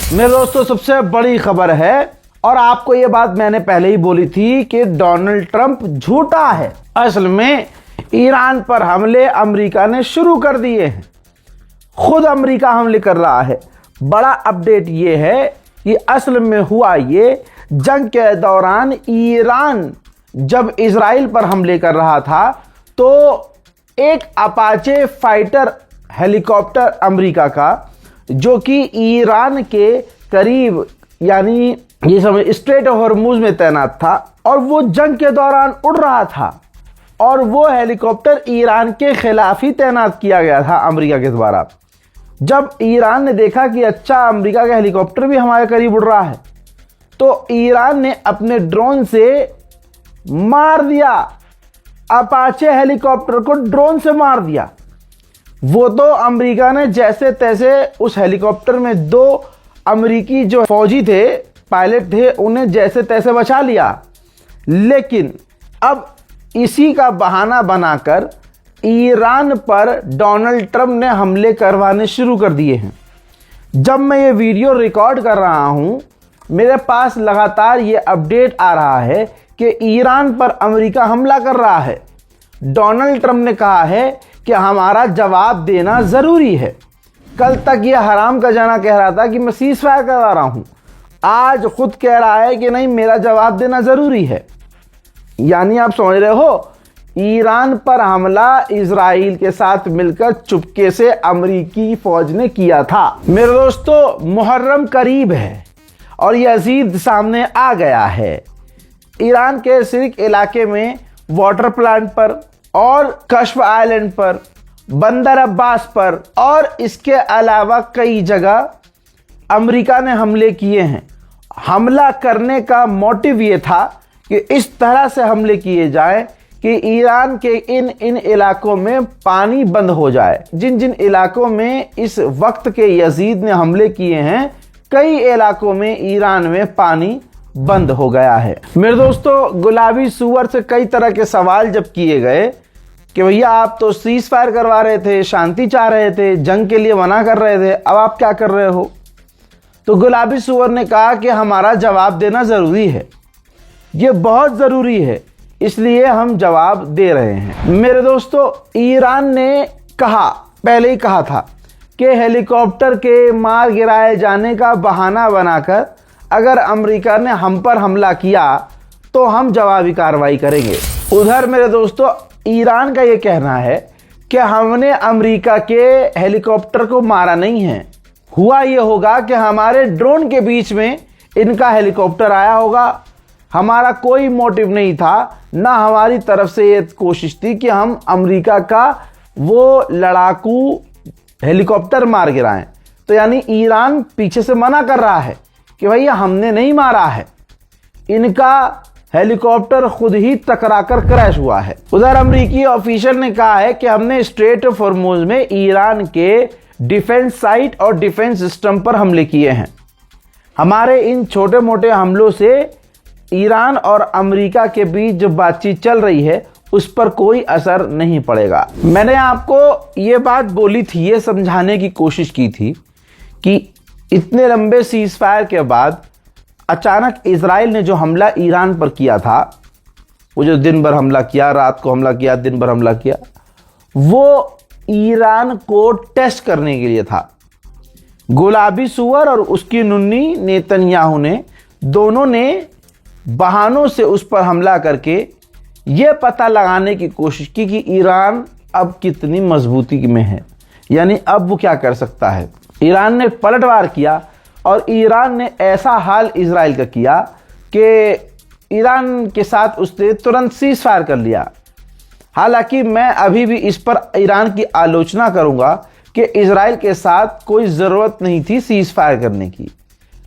मेरे दोस्तों सबसे बड़ी खबर है, और आपको ये बात मैंने पहले ही बोली थी कि डोनाल्ड ट्रंप झूठा है। असल में ईरान पर हमले अमेरिका ने शुरू कर दिए हैं, खुद अमेरिका हमले कर रहा है। बड़ा अपडेट ये है कि असल में हुआ ये, जंग के दौरान ईरान जब इजराइल पर हमले कर रहा था तो एक अपाचे फाइटर हेलीकॉप्टर अमेरिका का, जो कि ईरान के करीब यानी ये समझ स्ट्रेट ऑफ हॉर्मुज में तैनात था, और वो जंग के दौरान उड़ रहा था, और वो हेलीकॉप्टर ईरान के खिलाफ ही तैनात किया गया था अमेरिका के द्वारा। जब ईरान ने देखा कि अच्छा अमेरिका का हेलीकॉप्टर भी हमारे करीब उड़ रहा है, तो ईरान ने अपने ड्रोन से मार दिया, अपाचे हेलीकॉप्टर को ड्रोन से मार दिया। वो तो अमेरिका ने जैसे तैसे उस हेलीकॉप्टर में 2 अमेरिकी जो फौजी थे, पायलट थे, उन्हें जैसे तैसे बचा लिया। लेकिन अब इसी का बहाना बनाकर ईरान पर डोनाल्ड ट्रंप ने हमले करवाने शुरू कर दिए हैं। जब मैं ये वीडियो रिकॉर्ड कर रहा हूं, मेरे पास लगातार ये अपडेट आ रहा है कि ईरान पर अमेरिका हमला कर रहा है। डोनाल्ड ट्रंप ने कहा है कि हमारा जवाब देना ज़रूरी है। कल तक ये हराम का जाना कह रहा था कि मैं सीज़ फायर करवा रहा हूँ, आज खुद कह रहा है कि नहीं, मेरा जवाब देना ज़रूरी है। यानी आप समझ रहे हो, ईरान पर हमला इजराइल के साथ मिलकर चुपके से अमेरिकी फौज ने किया था। मेरे दोस्तों, मुहर्रम करीब है और यजीद सामने आ गया है। ईरान के सिर्क इलाके में वाटर प्लांट पर और कश्फ आइलैंड पर, बंदर अब्बास पर और इसके अलावा कई जगह अमेरिका ने हमले किए हैं। हमला करने का मोटिव ये था कि इस तरह से हमले किए जाएं कि ईरान के इन इलाकों में पानी बंद हो जाए। जिन जिन इलाकों में इस वक्त के यजीद ने हमले किए हैं, कई इलाकों में ईरान में पानी बंद हो गया है। मेरे दोस्तों, गुलाबी सूअर से कई तरह के सवाल जब किए गए कि भैया आप तो सीज फायर करवा रहे थे, शांति चाह रहे थे, जंग के लिए मना कर रहे थे, अब आप क्या कर रहे हो? तो गुलाबी सूअर ने कहा कि हमारा जवाब देना ज़रूरी है, ये बहुत ज़रूरी है, इसलिए हम जवाब दे रहे हैं। मेरे दोस्तों, ईरान ने कहा, पहले ही कहा था कि हेलीकॉप्टर के मार गिराए जाने का बहाना बनाकर अगर अमेरिका ने हम पर हमला किया तो हम जवाबी कार्रवाई करेंगे। उधर मेरे दोस्तों, ईरान का ये कहना है कि हमने अमेरिका के हेलीकॉप्टर को मारा नहीं है, हुआ ये होगा कि हमारे ड्रोन के बीच में इनका हेलीकॉप्टर आया होगा। हमारा कोई मोटिव नहीं था, ना हमारी तरफ से ये कोशिश थी कि हम अमेरिका का वो लड़ाकू हेलीकॉप्टर मार गिराएं। तो यानी ईरान पीछे से मना कर रहा है कि भैया हमने नहीं मारा है, इनका हेलीकॉप्टर खुद ही टकराकर क्रैश हुआ है। उधर अमेरिकी ऑफिशियल ने कहा है कि हमने स्ट्रेट ऑफ हॉर्मुज में ईरान के डिफेंस साइट और डिफेंस सिस्टम पर हमले किए हैं। हमारे इन छोटे मोटे हमलों से ईरान और अमेरिका के बीच जो बातचीत चल रही है उस पर कोई असर नहीं पड़ेगा। मैंने आपको ये बात बोली थी, ये समझाने की कोशिश की थी कि इतने लंबे सीज फायर के बाद अचानक इजराइल ने जो हमला ईरान पर किया था, वो जो दिन भर हमला किया, रात को हमला किया, दिन भर हमला किया, वो ईरान को टेस्ट करने के लिए था। गुलाबी सूअर और उसकी नुन्नी नेतन्याहू ने, दोनों ने बहानों से उस पर हमला करके ये पता लगाने की कोशिश की कि ईरान अब कितनी मजबूती में है, यानी अब वो क्या कर सकता है। ईरान ने पलटवार किया और ईरान ने ऐसा हाल इजराइल का किया कि ईरान के साथ उसने तुरंत सीज फायर कर लिया। हालांकि मैं अभी भी इस पर ईरान की आलोचना करूंगा कि इजराइल के साथ कोई ज़रूरत नहीं थी सीज फायर करने की।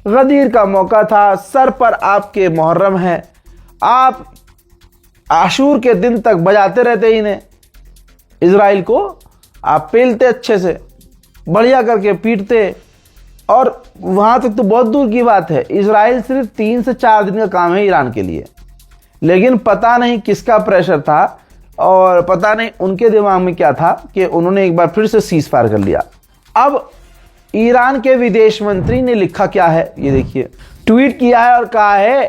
गदीर का मौका था, सर पर आपके मुहर्रम है, आप आशूर के दिन तक बजाते रहते इन्हें, इजराइल को आप पेलते अच्छे से, बढ़िया करके पीटते, और वहाँ तक तो बहुत दूर की बात है, इजराइल सिर्फ 3 से 4 दिन का काम है ईरान के लिए। लेकिन पता नहीं किसका प्रेशर था और पता नहीं उनके दिमाग में क्या था कि उन्होंने एक बार फिर से सीज फायर कर लिया। अब ईरान के विदेश मंत्री ने लिखा क्या है, ये देखिए, ट्वीट किया है और कहा है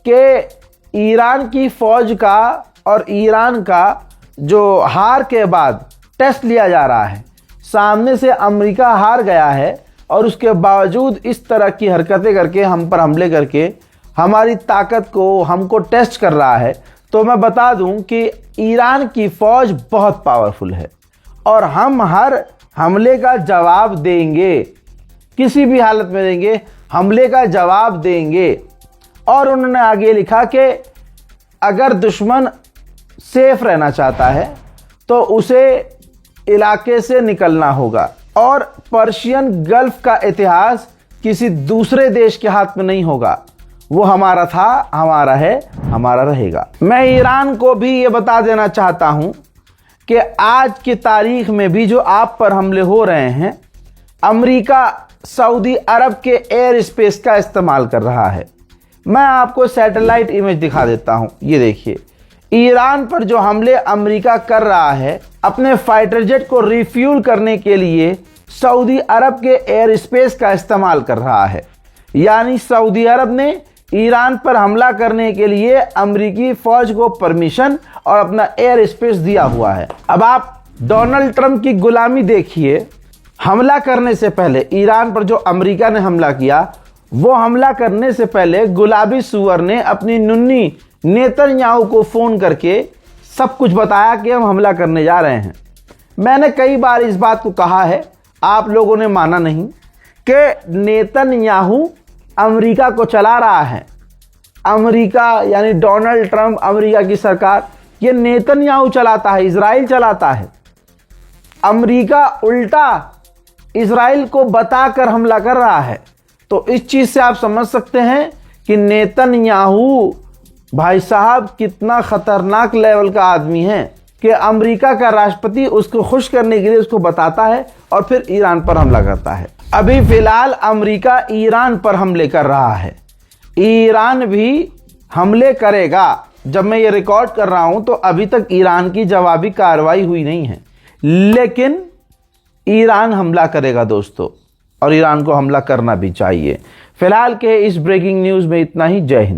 कि ईरान की फौज का और ईरान का जो हार के बाद टेस्ट लिया जा रहा है। सामने से अमेरिका हार गया है और उसके बावजूद इस तरह की हरकतें करके हम पर हमले करके हमारी ताकत को हमको टेस्ट कर रहा है। तो मैं बता दूं कि ईरान की फौज बहुत पावरफुल है और हम हर हमले का जवाब देंगे, किसी भी हालत में देंगे, हमले का जवाब देंगे। और उन्होंने आगे लिखा कि अगर दुश्मन सेफ रहना चाहता है तो उसे इलाके से निकलना होगा और पर्शियन गल्फ का इतिहास किसी दूसरे देश के हाथ में नहीं होगा। वो हमारा था, हमारा है, हमारा रहेगा। मैं ईरान को भी ये बता देना चाहता हूं कि आज की तारीख में भी जो आप पर हमले हो रहे हैं, अमेरिका सऊदी अरब के एयर स्पेस का इस्तेमाल कर रहा है। मैं आपको सैटेलाइट इमेज दिखा देता हूं, ये देखिए, ईरान पर जो हमले अमेरिका कर रहा है अपने फाइटर जेट को रिफ्यूल करने के लिए सऊदी अरब के एयर स्पेस का इस्तेमाल कर रहा है। यानी सऊदी अरब ने ईरान पर हमला करने के लिए अमेरिकी फौज को परमिशन और अपना एयर स्पेस दिया हुआ है। अब आप डोनाल्ड ट्रंप की गुलामी देखिए। हमला करने से पहले ईरान पर जो अमेरिका ने हमला किया, वो हमला करने से पहले गुलाबी सुअर ने अपनी नुन्नी नेतन्याहू को फोन करके सब कुछ बताया कि हम हमला करने जा रहे हैं। मैंने कई बार इस बात को कहा है, आप लोगों ने माना नहीं कि नेतन्याहू अमेरिका को चला रहा है। अमेरिका यानी डोनाल्ड ट्रंप, अमेरिका की सरकार, ये नेतन्याहू चलाता है, इजराइल चलाता है। अमेरिका उल्टा इजराइल को बताकर हमला कर रहा है। तो इस चीज से आप समझ सकते हैं कि नेतन्याहू भाई साहब कितना खतरनाक लेवल का आदमी है कि अमेरिका का राष्ट्रपति उसको खुश करने के लिए उसको बताता है और फिर ईरान पर हमला करता है। अभी फिलहाल अमेरिका ईरान पर हमले कर रहा है, ईरान भी हमले करेगा। जब मैं ये रिकॉर्ड कर रहा हूं तो अभी तक ईरान की जवाबी कार्रवाई हुई नहीं है, लेकिन ईरान हमला करेगा दोस्तों, और ईरान को हमला करना भी चाहिए। फिलहाल के इस ब्रेकिंग न्यूज में इतना ही। जय हिंद।